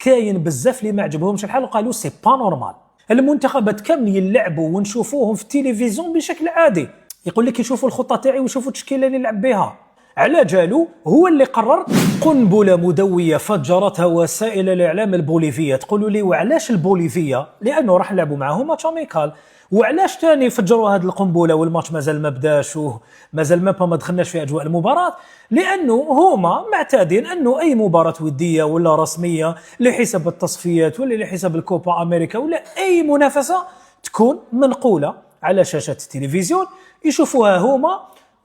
كاين بزاف اللي ما عجبهمش الحال وقالوا سي با نورمال، المنتخبات كامل يلعبوا ونشوفوهم في التلفزيون بشكل عادي، يقول لك يشوفوا الخطه تاعي ويشوفوا التشكيله اللي نلعب بها. على جالو هو اللي قرر قنبله مدويه فجرتها وسائل الاعلام البوليفيه. تقولوا لي وعلاش البوليفيه؟ لانه راح نلعبوا معاهم ماتش اميكال. وعلاش تاني فجروا هذه القنبله والماتش مازال ما بداش ومازال ما دخلناش في اجواء المباراه؟ لانه هما معتادين انه اي مباراه وديه ولا رسميه لحساب التصفيات ولا لحساب الكوبا امريكا ولا اي منافسه تكون منقوله على شاشه التلفزيون، يشوفوها هما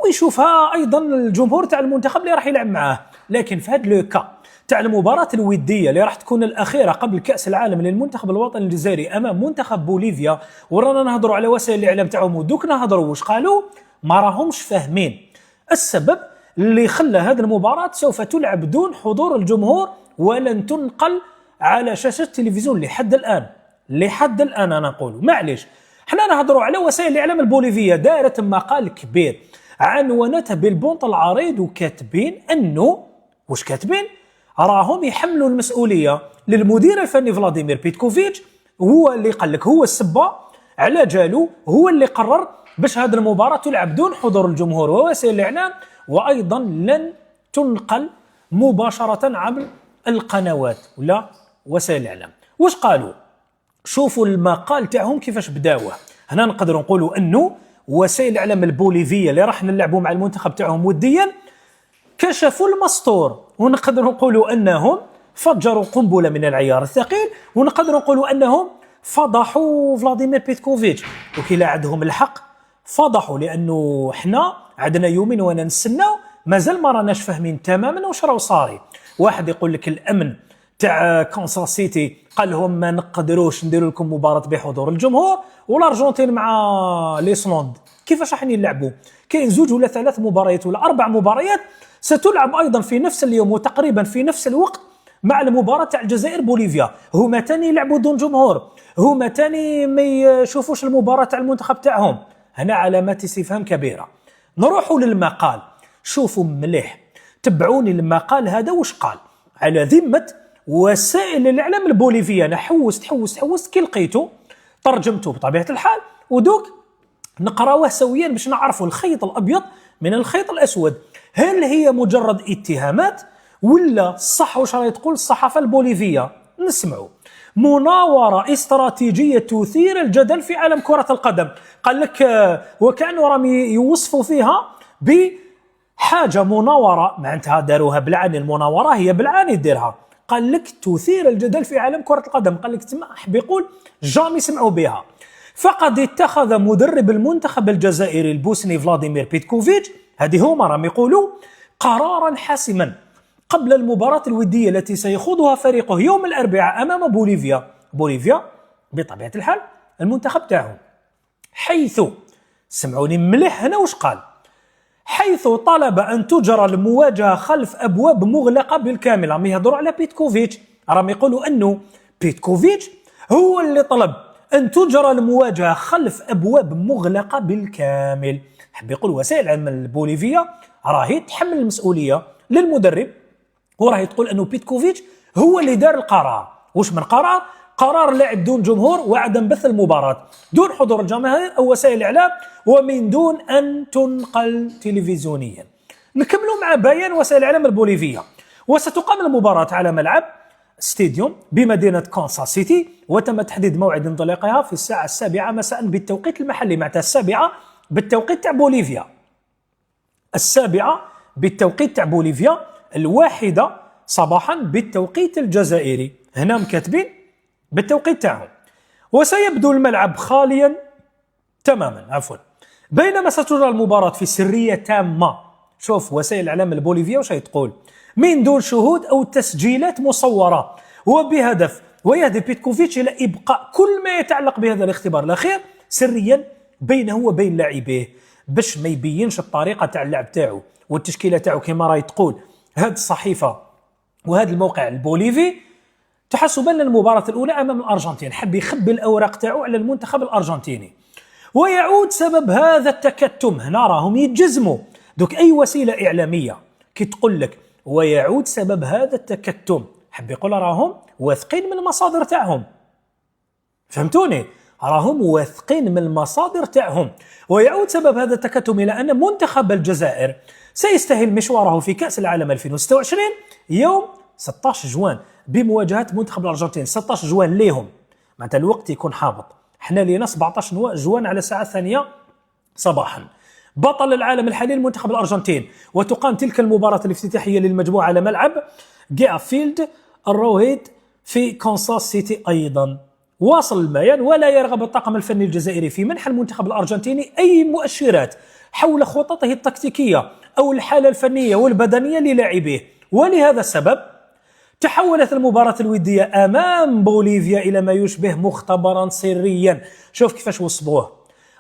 ويشوفها ايضا الجمهور تاع المنتخب اللي راح يلعب معاه. لكن في هذا لو كا تاع المباراه الوديه اللي راح تكون الاخيره قبل كاس العالم للمنتخب الوطني الجزائري امام منتخب بوليفيا، ورانا نهضروا على وسائل الاعلام تاعهم ودوك نهضروا واش قالوا، ما راهمش فاهمين السبب اللي خلى هذه المباراه سوف تلعب دون حضور الجمهور ولن تنقل على شاشه التلفزيون لحد الان انا نقول معليش. حنا نهضروا على وسائل الاعلام البوليفيه دارت مقال كبير عنونته بالبونط العريض وكاتبين انه واش كاتبين، راهم يحملوا المسؤوليه للمدير الفني فلاديمير بيتكوفيتش، هو اللي قال لك هو السبه على جالو، هو اللي قرر باش هذه المباراه تلعب دون حضور الجمهور ووسائل الاعلام، وايضا لن تنقل مباشره عبر القنوات ولا وسائل الاعلام. واش قالوا؟ شوفوا المقال تاعهم كيفاش بداوه. هنا نقدروا نقولوا انه وسائل الاعلام البوليفيه اللي راح نلعبوا مع المنتخب تاعهم وديا كشفوا المستور، ونقدروا نقولوا انهم فجروا قنبله من العيار الثقيل، ونقدروا نقولوا انهم فضحوا فلاديمير بيتكوفيتش. وكلا عندهم الحق فضحوا، لانه احنا عندنا يومين وانا نستناو مازال ما راناش فاهمين تماما واش راه صاري. واحد يقول لك الامن تاع كانساس سيتي قال لهم ما نقدروش نديروا لكم مباراه بحضور الجمهور، والارجنتين مع ليسلوند كيفاش راح يلعبوا؟ كاين 2 ولا 3 مباريات ولا 4 مباريات ستلعب ايضا في نفس اليوم وتقريبا في نفس الوقت مع المباراه تاع الجزائر بوليفيا، هما تاني يلعبوا دون جمهور، هما تاني ما يشوفوش المباراه تاع المنتخب تاعهم. هنا علامات استفهام كبيره. نروحوا للمقال، شوفوا مليح، تبعوني المقال هذا واش قال على ذمه وسائل الاعلام البوليفيه. انا حوست كي لقيته ترجمته بطبيعه الحال، ودوك نقراوه سويا باش نعرفوا الخيط الابيض من الخيط الاسود. هل هي مجرد اتهامات ولا صح واش راهي تقول الصحافه البوليفيه؟ نسمعوا. مناوره استراتيجيه تثير الجدل في عالم كره القدم. قال لك وكانوا راهم يوصفوا فيها بحاجه مناوره، معناتها داروها بالعاني، المناوره هي بالعاني ديرها. قال لك تثير الجدل في عالم كره القدم، قال لك تما حب يقول جامي سمعوا بها. فقد اتخذ مدرب المنتخب الجزائري البوسني فلاديمير بيتكوفيتش، هذه هما راهم يقولوا، قرارا حاسما قبل المباراة الودية التي سيخوضها فريقه يوم الأربعاء أمام بوليفيا بطبيعة الحال المنتخب تاعهم، حيث سمعوني مليح هنا واش قال، حيث طلب أن تجرى المواجهة خلف أبواب مغلقة بالكامل. راهم يهضروا على بيتكوفيتش، راهم يقولوا أنه بيتكوفيتش هو اللي طلب أن تجرى المواجهة خلف أبواب مغلقة بالكامل. حب يقول وسائل الإعلام البوليفية راهي تحمل المسؤولية للمدرب، وراهي تقول أنه بيتكوفيتش هو اللي دار القرار. وش من قرار؟ قرار لعب دون جمهور وعدم بث المباراة دون حضور الجماهير أو وسائل الإعلام ومن دون أن تنقل تلفزيونيا. نكملوا مع بيان وسائل الإعلام البوليفية. وستقام المباراة على ملعب ستاديوم بمدينة كانساس سيتي، وتم تحديد موعد انطلاقها في الساعة 7 مساء بالتوقيت المحلي، معناتها 7 بالتوقيت تاع بوليفيا، 7 بالتوقيت تاع بوليفيا، 1 صباحا بالتوقيت الجزائري. هنا مكاتبين بالتوقيت تاعهم. وسيبدو الملعب خاليا تماما بينما ستجرى المباراة في سرية تامة. شوف وسائل الإعلام البوليفية وش تقول، من دون شهود أو تسجيلات مصورة، ويهدف بيتكوفيتش إلى إبقاء كل ما يتعلق بهذا الاختبار الأخير سريا بينه وبين لاعبيه، باش ما يبينش الطريقة تاع اللعب تاعو والتشكيلة تاعو كما راهي تقول هذه الصحيفة وهذا الموقع البوليفي، تحسبا للمباراة الأولى أمام الأرجنتين. حب يخبي الأوراق تاعو على المنتخب الأرجنتيني. ويعود سبب هذا التكتم، هنا راهم يتجزموا دوك أي وسيلة إعلامية كي تقول لك ويعود سبب هذا التكتم، حب يقول راهم واثقين من المصادر تاعهم. فهمتوني؟ راهم واثقين من المصادر تاعهم. ويعود سبب هذا التكتم إلى أن منتخب الجزائر سيستهل مشواره في كأس العالم 2026 يوم 16 جوان بمواجهة منتخب الأرجنتين. 16 جوان ليهم، معناتها الوقت يكون حابط. احنا لينا 17 جوان على الساعة 2 صباحا. بطل العالم الحالي المنتخب الأرجنتين، وتقام تلك المباراة الافتتاحية للمجموعة على ملعب جيا فيلد الروهيد في كونساس سيتي. أيضا واصل البيان: ولا يرغب الطاقم الفني الجزائري في منح المنتخب الأرجنتيني أي مؤشرات حول خططه التكتيكية أو الحالة الفنية والبدنية للاعبيه، ولهذا السبب تحولت المباراة الودية أمام بوليفيا إلى ما يشبه مختبرا سريا. شوف كيفاش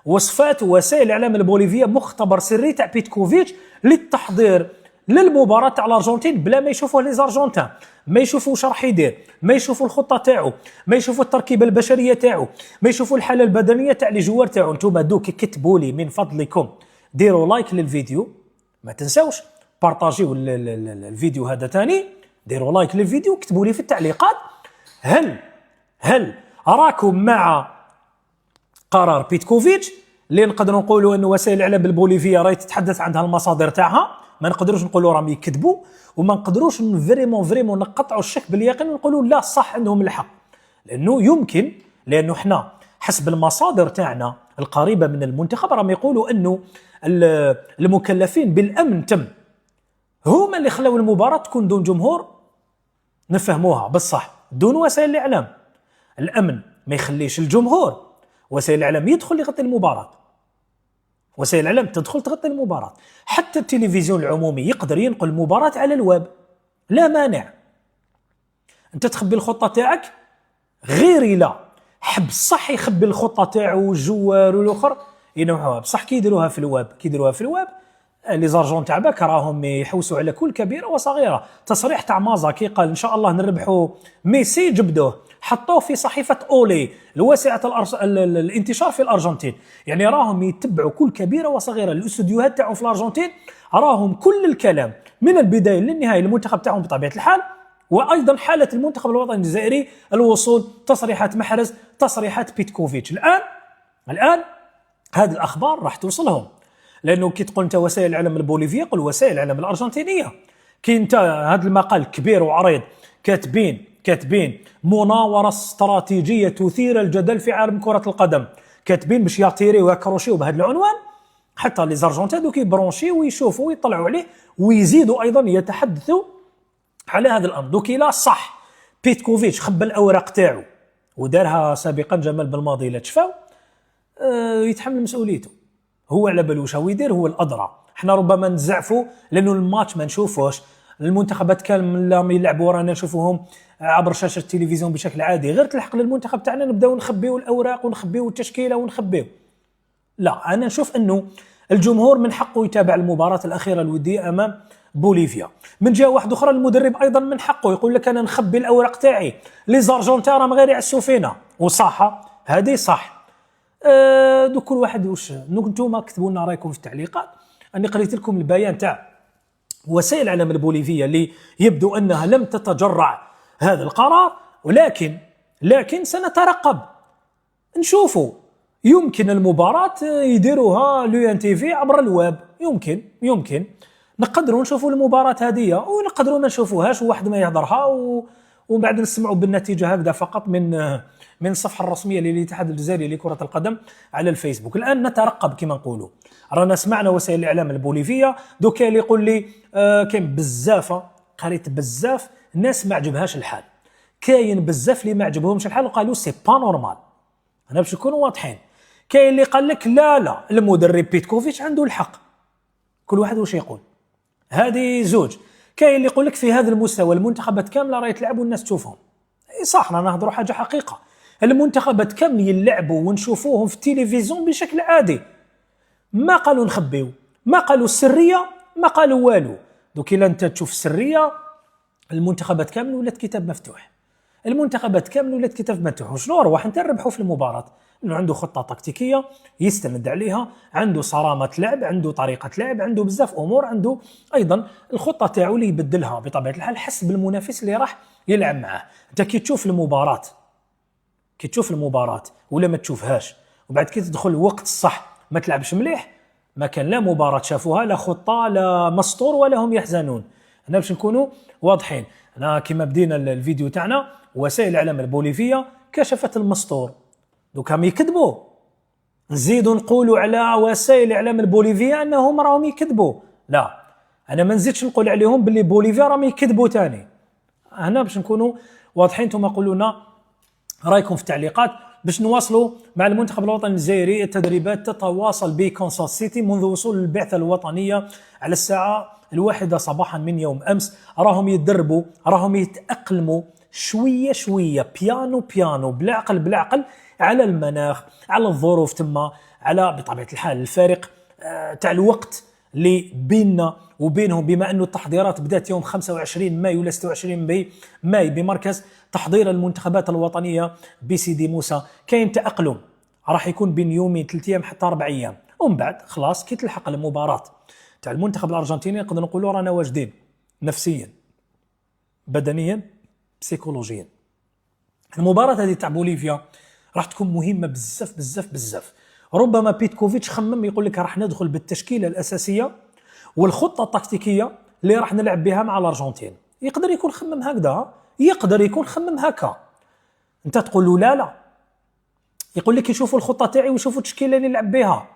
وصفات وسائل الإعلام البوليفية مختبر سري تاع بيتكوفيتش للتحضير للمباراة تاع الأرجنتين بلا ما يشوفوا لي زارجنتان، ما يشوفوا واش راح يدير، ما يشوفوا الخطة تاعو، ما يشوفوا التركيبة البشرية تاعو، ما يشوفوا الحالة البدنية تاع لي جوار تاعو. انتم دوك كتبوا لي من فضلكم ديروا لايك للفيديو، ما تنساوش بارطاجيو الفيديو هذا تاني، ديروا لايك للفيديو، كتبوا لي في التعليقات هل راكم مع قرار بيتكوفيتش اللي نقدروا نقولوا انه وسائل الاعلام البوليفيه راهي تتحدث عندها المصادر تاعها، ما نقدروش نقولوا راهم يكذبوا، وما نقدروش فريمون نقطعوا الشك باليقين ونقولوا لا صح عندهم الحق، لانه احنا حسب المصادر تاعنا القريبه من المنتخب راهم يقولوا انه المكلفين بالامن هما اللي خلاو المباراه تكون دون جمهور. نفهموها بصح دون وسائل الاعلام. الامن ما يخليش الجمهور، وسائل الاعلام يدخل يغطي المباراه، وسائل الاعلام تدخل تغطي المباراه. حتى التلفزيون العمومي يقدر ينقل المباراه على الويب، لا مانع. انت تخبي الخطه تاعك، غير لا حب صح يخبي الخطه تاعو والجوار والاخر ينوعوها، بصح كي يديروها في الويب لي زارجون تاع باك راهم يحوسوا على كل كبيره وصغيره. تصريح تاع مازا كي قال ان شاء الله نربحوا ميسي، جبدوه حطوه في صحيفه اولي الواسعه الانتشار في الارجنتين. يعني راهم يتبعوا كل كبيره وصغيره. الاستوديوهات تاعهم في الارجنتين راهم كل الكلام من البدايه للنهايه المنتخب تاعهم بطبيعه الحال، وايضا حاله المنتخب الوطني الجزائري، الوصول، تصريحات محرز، تصريحات بيتكوفيتش. الان هذه الاخبار راح توصلهم، لانه كي تقول انت وسائل الاعلام البوليفيه قل وسائل الاعلام الارجنتينيه. كي انت هذا المقال كبير وعريض كاتبين مناوره استراتيجيه تثير الجدل في عالم كره القدم، كاتبين باش يطيريو ويكروشيو بهذا العنوان، حتى لي زارجنتين دوك يبرونشيو ويشوفوا ويطلعوا عليه ويزيدوا ايضا يتحدثوا على هذا الامر. دوك لا صح بيتكوفيتش خبى الاوراق تاعو ودارها سابقا جمال بالماضي لا تشفاو، يتحمل مسؤوليته. هو على بالوش هو يدير، هو الادرى. احنا ربما نزعفوا لانه الماتش ما نشوفوش، المنتخبات كامل يلعبوا رانا نشوفوهم عبر شاشه التلفزيون بشكل عادي، غير تلحق للمنتخب تاعنا نبداو نخبيو الاوراق ونخبيو التشكيله ونخبيو. لا، انا نشوف انه الجمهور من حقه يتابع المباراه الاخيره الوديه امام بوليفيا. من جهه واحده اخرى المدرب ايضا من حقه يقول لك انا نخبي الاوراق تاعي، لي زارجنتين راهم غير يعسوا فينا، وصح هذه صح. دو كل واحد واش نتوما كتبوا لنا رايكم في التعليقات. اني قريت لكم البيان تاع وسائل الاعلام البوليفيه اللي يبدو انها لم تتجرع هذا القرار، لكن سنترقب نشوفوا. يمكن المباراة يديروها لو ان تي في عبر الويب، يمكن نقدروا نشوفوا المباراة هذه ونقدروا ما نشوفوهاش وواحد ما يهضرها ومن بعد نسمعوا بالنتيجة هكذا فقط من الصفحة الرسمية للاتحاد الجزائري لكرة القدم على الفيسبوك. الآن نترقب كما نقولوا. رانا سمعنا وسائل الإعلام البوليفية دوكا اللي يقول لي كاين بزاف، قريت بزاف الناس ما عجبهاش الحال، كاين بزاف اللي ما عجبهمش الحال وقالوا سي با نورمال. أنا باش نكونوا واضحين، كاين اللي قال لك لا المدرب بيتكوفيتش عنده الحق، كل واحد واش يقول، هذه زوج. كاين اللي يقول لك في هذا المستوى المنتخبات كامله راهي تلعب والناس تشوفهم. صح، رانا نهضروا حاجه حقيقه، المنتخبات كامل يلعبوا ونشوفوهم في التلفزيون بشكل عادي، ما قالوا نخبيو، ما قالوا السريه، ما قالوا والو. دوك الا انت تشوف السريه، المنتخبات كامل ولات كتاب مفتوح، وشنو اروح انت نربحوا في المباراه، انه عنده خطه تكتيكيه يستند عليها، عنده صرامه لعب، عنده طريقه لعب، عنده بزاف امور، عنده ايضا الخطه تاعو اللي يبدلها بطبيعه الحال حسب المنافس اللي راح يلعب معاه. انت كي تشوف المباراة ولا ما تشوفهاش، وبعد كي تدخل الوقت الصح ما تلعبش مليح، ما كان لا مباراة شافوها لا خطة لا مسطور ولا هم يحزنون. هنا باش نكونوا واضحين. انا كما بدينا الفيديو تاعنا، وسائل الاعلام البوليفية كشفت المسطور، دوك هم يكذبوا. نزيدوا نقولوا على وسائل الاعلام البوليفية انهم راهم يكذبوا؟ لا، انا ما نزيدش نقول عليهم باللي بوليفيا راهم يكذبوا تاني. هنا باش نكونوا واضحين. ثم قولوا لنا رايكم في التعليقات باش نواصلوا مع المنتخب الوطني الجزائري. التدريبات تتواصل بكونساس سيتي منذ وصول البعثة الوطنية على الساعة 1 صباحا من يوم أمس. راهم يتدربوا، راهم يتأقلموا شوية شوية، بيانو بالعقل على المناخ، على الظروف تما، على بطبيعة الحال الفارق تاع الوقت اللي بيننا وبينهم، بما أنه التحضيرات بدأت يوم 25 ماي ولا 26 ماي بمركز تحضير المنتخبات الوطنية بسيدي موسى. كاين تأقلم راح يكون بين يومين 3 أيام حتى 4 أيام، ومن بعد خلاص كي تلحق المباراة تاع المنتخب الأرجنتيني نقدر نقولوا رانا واجدين نفسيا بدنيا بسيكولوجيا. المباراة هذه تاع بوليفيا راح تكون مهمة بزاف. ربما بيتكوفيتش خمم يقول لك راح ندخل بالتشكيلة الأساسية والخطة التكتيكية اللي راح نلعب بها مع الأرجنتين. يقدر يكون خمم هكذا، يقدر يكون خمم هكا. انت تقول له لا، يقول لك يشوفوا الخطة تاعي ويشوفوا التشكيلة اللي نلعب بها.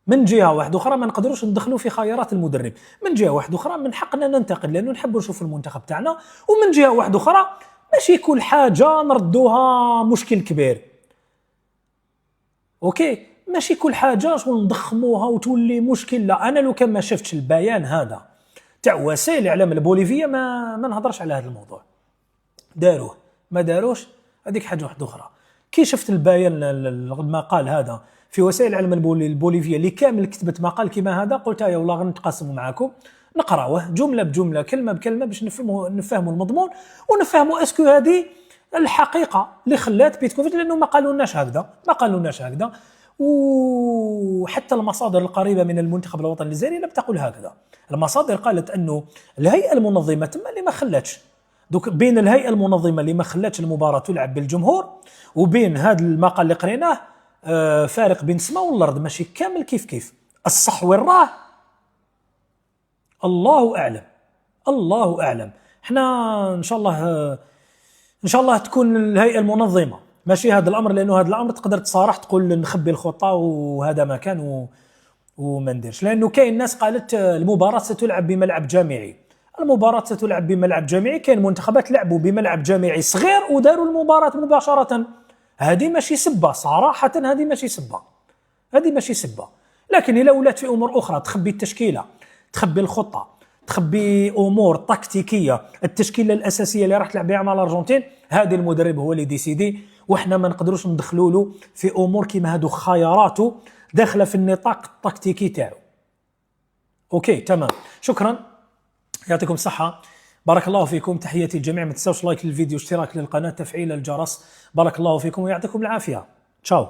من جهة واحدة أخرى ما نقدروش ندخلوا في خيارات المدرب، من جهة واحدة أخرى من حقنا ننتقد لأنه نحب نشوف المنتخب تاعنا، ومن جهة واحدة أخرى ماشي كل حاجة نردوها مشكل كبير. أوكي، ماشي كل حاجة نضخموها وتولي مشكل. لا، أنا لو كان ما شفتش البيان هذا تاع وسائل الإعلام البوليفية ما نهضرش على هذا الموضوع. داروه ما داروش هذيك حاجة واحدة أخرى. كي شفت البيان المقال هذا في وسائل الإعلام البوليفية اللي كامل كتبت مقال كما هذا، قلت يا والله غنتقاسم معكم نقراوه جملة بجملة كلمة بكلمة باش نفهموا المضمون ونفهموا اسكو هذه الحقيقة اللي خلات بيتكوفيتش، لأنه ما قالولناش هكذا. وحتى المصادر القريبة من المنتخب الوطني الجزائري لم تقل هكذا. المصادر قالت أنه الهيئة المنظمة تما اللي ما خلاتش، دوك بين الهيئة المنظمة اللي ما خلاتش المباراة تلعب بالجمهور وبين هذا المقال اللي قريناه فارق بين السماء والأرض، ماشي كامل كيف الصح وين راه الله أعلم. احنا إن شاء الله تكون الهيئة المنظمة ماشي هذا الأمر، لأنه هذا الأمر تقدر تصارح تقول نخبي الخطة وهذا ما كان وما نديرش، لأنه كاين ناس قالت المباراة ستلعب بملعب جامعي. المباراة ستلعب بملعب جامعي، كاين منتخبات لعبوا بملعب جامعي صغير وداروا المباراة مباشرة. هذه ماشي سبة صراحة، هذه ماشي سبة. لكن إذا ولات في أمور أخرى تخبي التشكيلة، تخبي الخطة، تخبي أمور تكتيكية، التشكيلة الأساسية اللي راح تلعب بها مع الأرجنتين، هذه المدرب هو اللي ديسيدي، وإحنا ما نقدروش ندخلوا له في أمور كما هادو خياراته داخلة في النطاق التكتيكي تاعو. أوكي تمام، شكرا، يعطيكم الصحة، بارك الله فيكم، تحياتي الجميع. ما تنسوش لايك للفيديو، اشتراك للقناة، تفعيل الجرس. بارك الله فيكم ويعطيكم العافية. تشاو.